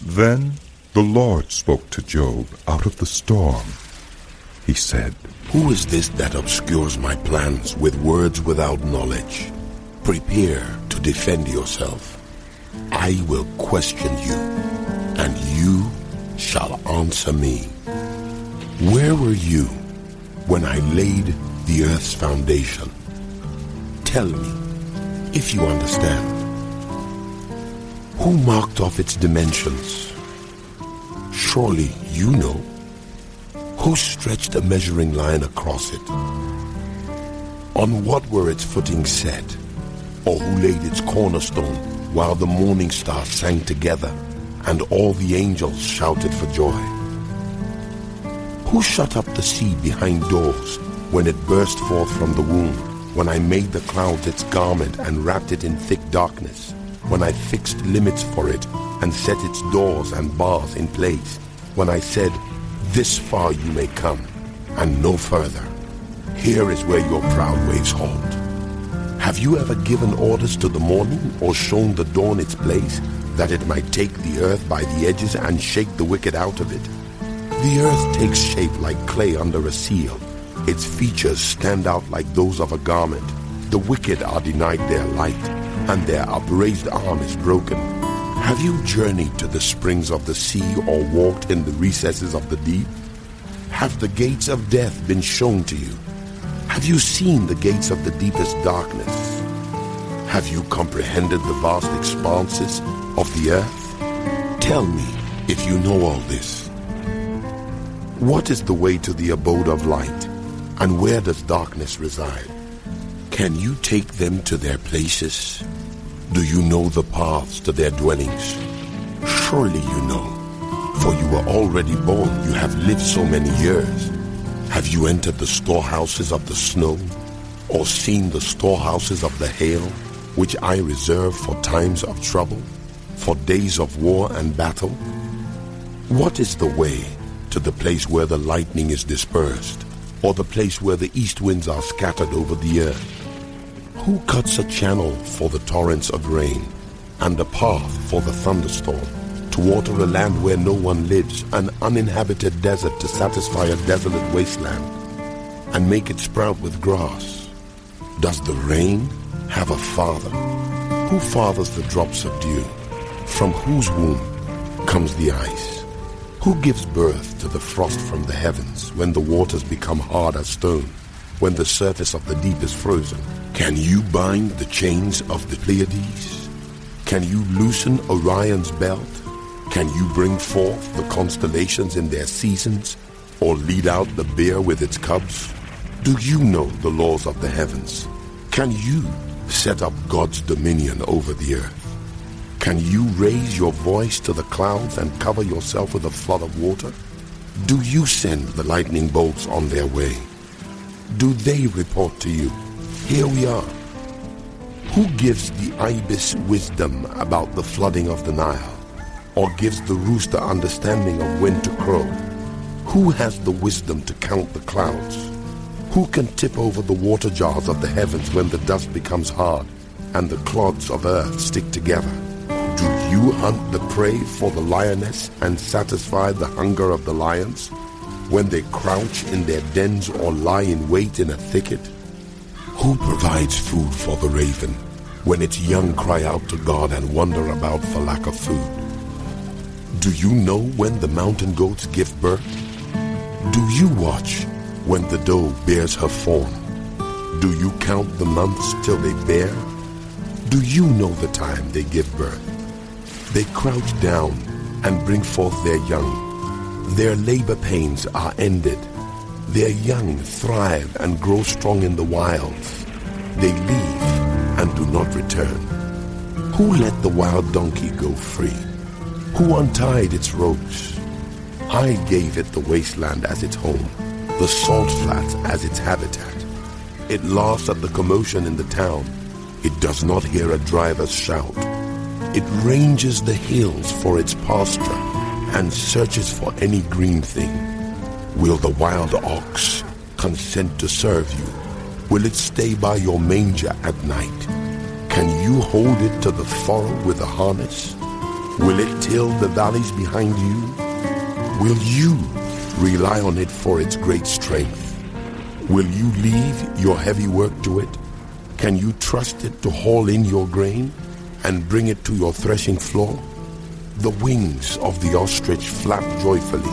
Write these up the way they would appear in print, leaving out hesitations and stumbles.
Then the Lord spoke to Job out of the storm. He said, "Who is this that obscures my plans with words without knowledge? Prepare to defend yourself. I will question you, and you shall answer me. Where were you when I laid the earth's foundation? Tell me, if you understand. Who marked off its dimensions? Surely you know. Who stretched a measuring line across it? On what were its footings set? Or who laid its cornerstone while the morning stars sang together and all the angels shouted for joy? Who shut up the sea behind doors when it burst forth from the womb, when I made the clouds its garment and wrapped it in thick darkness, when I fixed limits for it and set its doors and bars in place, when I said, 'This far you may come, and no further. Here is where your proud waves halt.' Have you ever given orders to the morning or shown the dawn its place, that it might take the earth by the edges and shake the wicked out of it? The earth takes shape like clay under a seal. Its features stand out like those of a garment. The wicked are denied their light, and their upraised arm is broken. Have you journeyed to the springs of the sea or walked in the recesses of the deep? Have the gates of death been shown to you? Have you seen the gates of the deepest darkness? Have you comprehended the vast expanses of the earth? Tell me if you know all this. What is the way to the abode of light, and where does darkness reside? Can you take them to their places? Do you know the paths to their dwellings? Surely you know, for you were already born, you have lived so many years. Have you entered the storehouses of the snow, or seen the storehouses of the hail, which I reserve for times of trouble, for days of war and battle? What is the way to the place where the lightning is dispersed, or the place where the east winds are scattered over the earth? Who cuts a channel for the torrents of rain, and a path for the thunderstorm, to water a land where no one lives, an uninhabited desert to satisfy a desolate wasteland, and make it sprout with grass? Does the rain have a father? Who fathers the drops of dew? From whose womb comes the ice? Who gives birth to the frost from the heavens, when the waters become hard as stone, when the surface of the deep is frozen? Can you bind the chains of the Pleiades? Can you loosen Orion's belt? Can you bring forth the constellations in their seasons, or lead out the bear with its cubs? Do you know the laws of the heavens? Can you set up God's dominion over the earth? Can you raise your voice to the clouds and cover yourself with a flood of water? Do you send the lightning bolts on their way? Do they report to you, 'Here we are'? Who gives the ibis wisdom about the flooding of the Nile, or gives the rooster understanding of when to crow? Who has the wisdom to count the clouds? Who can tip over the water jars of the heavens when the dust becomes hard and the clods of earth stick together? Do you hunt the prey for the lioness and satisfy the hunger of the lions when they crouch in their dens or lie in wait in a thicket? Who provides food for the raven when its young cry out to God and wander about for lack of food? Do you know when the mountain goats give birth? Do you watch when the doe bears her fawn? Do you count the months till they bear? Do you know the time they give birth? They crouch down and bring forth their young. Their labor pains are ended. Their young thrive and grow strong in the wilds. They leave and do not return. Who let the wild donkey go free? Who untied its ropes? I gave it the wasteland as its home, the salt flats as its habitat. It laughs at the commotion in the town. It does not hear a driver's shout. It ranges the hills for its pasture and searches for any green thing. Will the wild ox consent to serve you? Will it stay by your manger at night? Can you hold it to the furrow with a harness? Will it till the valleys behind you? Will you rely on it for its great strength? Will you leave your heavy work to it? Can you trust it to haul in your grain and bring it to your threshing floor? The wings of the ostrich flap joyfully,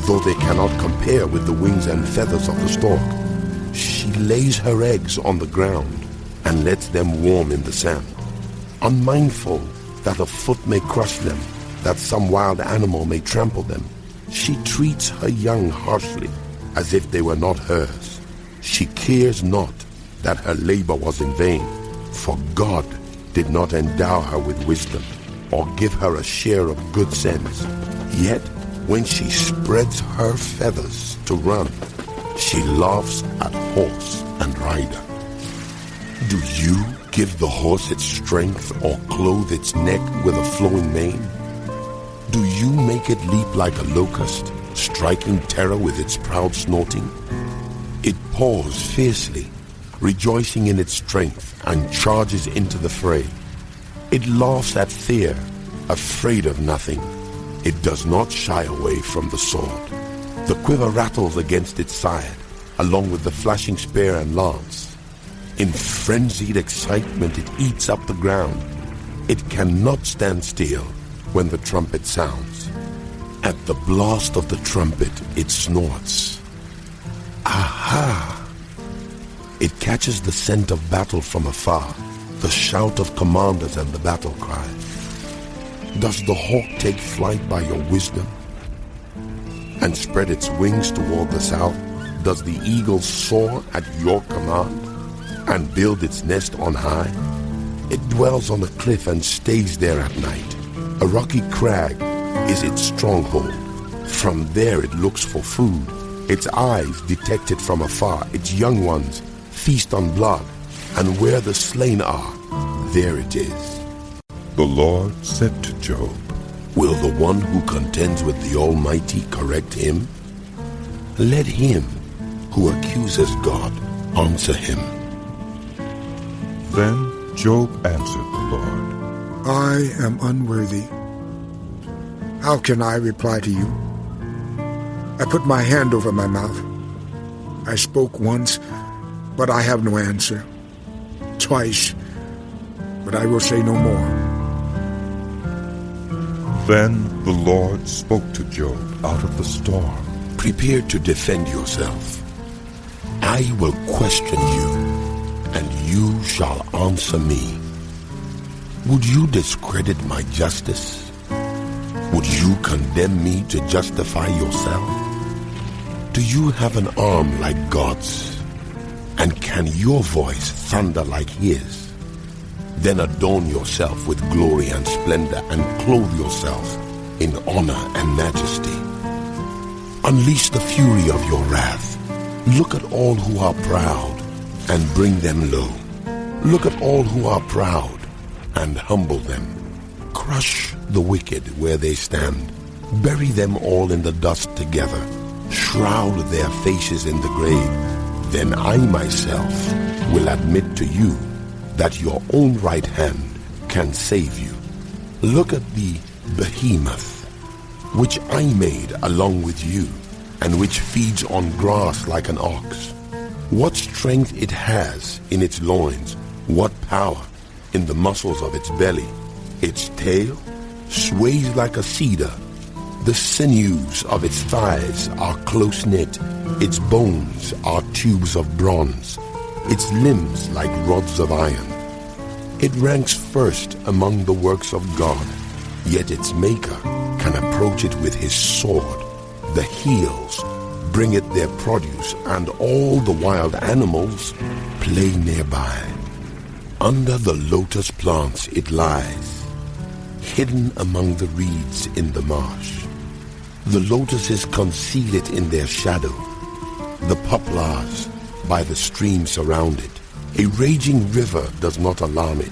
though they cannot compare with the wings and feathers of the stork. She lays her eggs on the ground and lets them warm in the sand, unmindful that a foot may crush them, that some wild animal may trample them. She treats her young harshly, as if they were not hers. She cares not that her labor was in vain, for God did not endow her with wisdom, or give her a share of good sense. Yet, when she spreads her feathers to run, she laughs at horse and rider. Do you give the horse its strength, or clothe its neck with a flowing mane? Do you make it leap like a locust, striking terror with its proud snorting? It paws fiercely, rejoicing in its strength, and charges into the fray. It laughs at fear, afraid of nothing. It does not shy away from the sword. The quiver rattles against its side, along with the flashing spear and lance. In frenzied excitement, it eats up the ground. It cannot stand still when the trumpet sounds. At the blast of the trumpet, it snorts. Aha! It catches the scent of battle from afar, the shout of commanders and the battle cry. Does the hawk take flight by your wisdom and spread its wings toward the south? Does the eagle soar at your command and build its nest on high? It dwells on a cliff and stays there at night. A rocky crag is its stronghold. From there it looks for food. Its eyes detect it from afar. Its young ones feast on blood, and where the slain are, there it is. The Lord said to Job, Will the one who contends with the Almighty correct him? Let him who accuses God answer him. Then Job answered the Lord, I am unworthy. How can I reply to you? I put my hand over my mouth. I spoke once, but I have no answer. Twice, but I will say no more. Then the Lord spoke to Job out of the storm. Prepare to defend yourself. I will question you, and you shall answer me. Would you discredit my justice? Would you condemn me to justify yourself? Do you have an arm like God's? And can your voice thunder like his? Then adorn yourself with glory and splendor, and clothe yourself in honor and majesty. Unleash the fury of your wrath. Look at all who are proud, and bring them low. Look at all who are proud, and humble them. Crush the wicked where they stand. Bury them all in the dust together. Shroud their faces in the grave. Then I myself will admit to you that your own right hand can save you. Look at the behemoth, which I made along with you, and which feeds on grass like an ox. What strength it has in its loins, what power in the muscles of its belly. Its tail sways like a cedar. The sinews of its thighs are close-knit. Its bones are tubes of bronze. Its limbs like rods of iron. It ranks first among the works of God, yet its maker can approach it with his sword. The hills bring it their produce, and all the wild animals play nearby. Under the lotus plants it lies, hidden among the reeds in the marsh. The lotuses conceal it in their shadow. The poplars by the stream surround it. A raging river does not alarm it.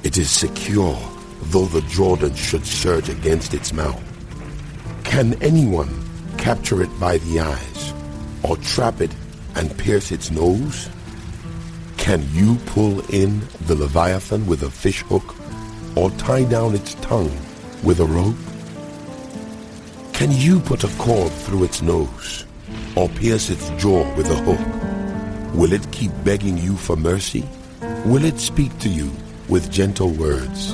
It is secure, though the Jordan should surge against its mouth. Can anyone capture it by the eyes, or trap it and pierce its nose? Can you pull in the Leviathan with a fish hook, or tie down its tongue with a rope? Can you put a cord through its nose or pierce its jaw with a hook? Will it keep begging you for mercy? Will it speak to you with gentle words?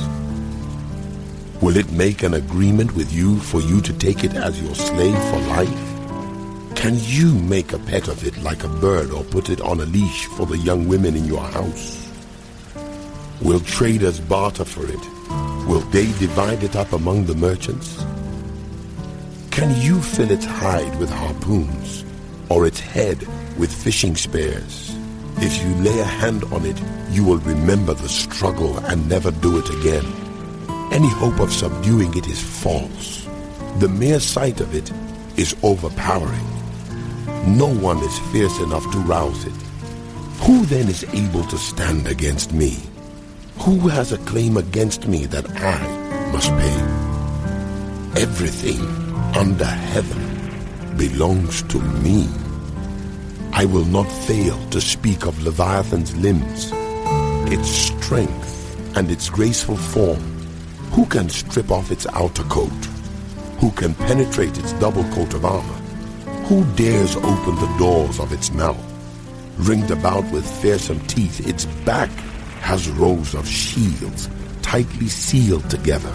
Will it make an agreement with you for you to take it as your slave for life? Can you make a pet of it like a bird or put it on a leash for the young women in your house? Will traders barter for it? Will they divide it up among the merchants? Can you fill its hide with harpoons or its head with fishing spears? If you lay a hand on it, you will remember the struggle and never do it again. Any hope of subduing it is false. The mere sight of it is overpowering. No one is fierce enough to rouse it. Who then is able to stand against me? Who has a claim against me that I must pay? Everything under heaven belongs to me. I will not fail to speak of Leviathan's limbs, its strength and its graceful form. Who can strip off its outer coat? Who can penetrate its double coat of armor? Who dares open the doors of its mouth? Ringed about with fearsome teeth, its back has rows of shields tightly sealed together.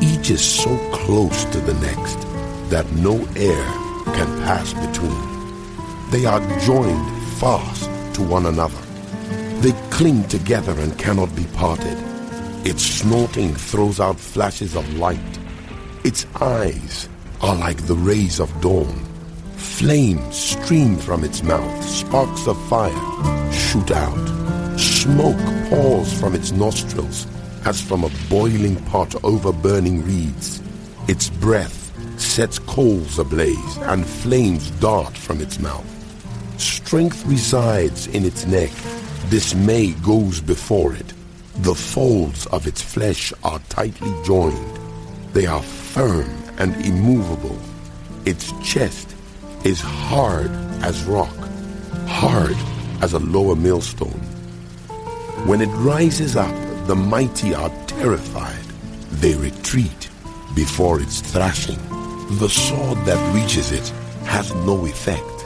Each is so close to the next that no air can pass between. They are joined fast to one another. They cling together and cannot be parted. Its snorting throws out flashes of light. Its eyes are like the rays of dawn. Flames stream from its mouth. Sparks of fire shoot out. Smoke pours from its nostrils as from a boiling pot over burning reeds. Its breath sets coals ablaze and flames dart from its mouth. Strength resides in its neck. Dismay goes before it. The folds of its flesh are tightly joined. They are firm and immovable. Its chest is hard as rock, hard as a lower millstone. When it rises up, the mighty are terrified. They retreat before its thrashing. The sword that reaches it has no effect,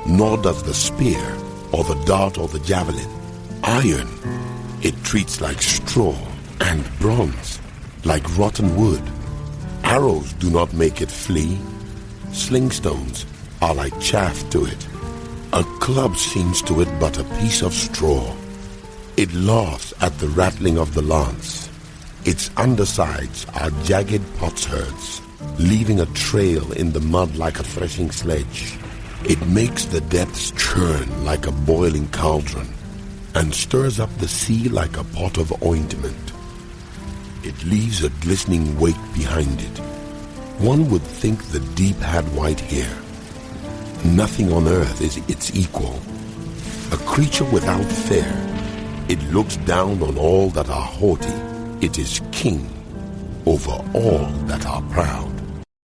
nor does the spear or the dart or the javelin. Iron it treats like straw, and bronze like rotten wood. Arrows do not make it flee. Slingstones are like chaff to it. A club seems to it but a piece of straw. It laughs at the rattling of the lance. Its undersides are jagged potsherds, leaving a trail in the mud like a threshing sledge. It makes the depths churn like a boiling cauldron, and stirs up the sea like a pot of ointment. It leaves a glistening wake behind it. One would think the deep had white hair. Nothing on earth is its equal. A creature without fear. It looks down on all that are haughty. It is king over all that are proud.